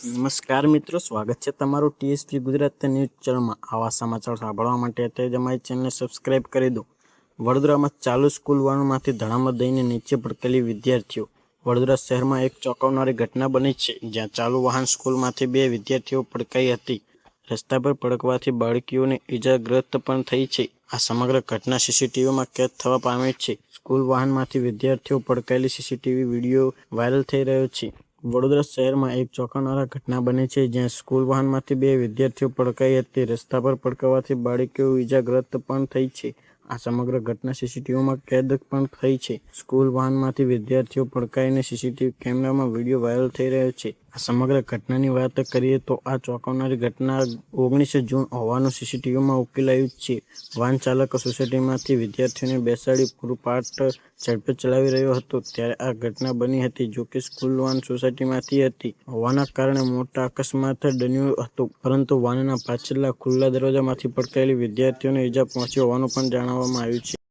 નમસ્કાર મિત્રો, સ્વાગત છે તમારું ટીએસપી ગુજરાત ન્યૂઝ ચેનલમાં। આવા સમાચાર સાંભળવા માટે અત્યારે જ અમારી ચેનલને સબસ્ક્રાઇબ કરી દો। વડોદરામાં ચાલુ સ્કૂલ વાનમાંથી ધડામાં દઈને નીચે ભડકેલી વિદ્યાર્થીઓ। વડોદરા શહેરમાં એક ચોંકાવનારી ઘટના બની છે, જ્યાં ચાલુ વાહન સ્કૂલમાંથી બે વિદ્યાર્થીઓ પટકાઈ હતી। રસ્તા પર પટકવાથી બાળકીઓને ઈજાગ્રસ્ત પણ થઈ છે। આ સમગ્ર ઘટના સીસીટીવીમાં કેદ થવા પામી છે। સ્કૂલ વાહનમાંથી વિદ્યાર્થીઓ પટકાયેલી સીસીટીવી વિડીયો વાયરલ થઈ રહ્યો છે। વડોદરા શહેરમાં એક ચોંકાવનારી ઘટના બની છે, જ્યાં સ્કૂલ વાહનમાંથી બે વિદ્યાર્થીઓ પટકાઈ હતી। રસ્તા પર પટકવાથી બાળકીઓ ઈજાગ્રસ્ત પણ થઈ છે। આ સમગ્ર ઘટના સીસીટીવીમાં કેદ પણ થઈ છે। સ્કૂલ વાહનમાંથી વિદ્યાર્થીઓ પટકાઈને સીસીટીવી કેમેરામાં વિડીયો વાયરલ થઈ રહ્યો છે। આ સમગ્ર ઘટનાની વાત કરીએ તો આ ચોંકાવનારી ઘટના 19 જૂન હોવાનું સીસીટીવીમાં ઉકેલાયું છે। વાહન ચાલક સોસાયટીમાંથી વિદ્યાર્થીઓને બેસાડી પૂરપાટ ઝડપે ચલાવી રહ્યો હતો, ત્યારે આ ઘટના બની હતી। જોકે સ્કૂલ વાન સોસાયટીમાંથી હતી હોવાના કારણે મોટા અકસ્માત બન્યો હતો, પરંતુ વાનના પાછળના ખુલ્લા દરવાજામાંથી પટકાયેલી વિદ્યાર્થીઓને ઈજા પહોંચી હોવાનું પણ જણાવવામાં આવ્યું છે।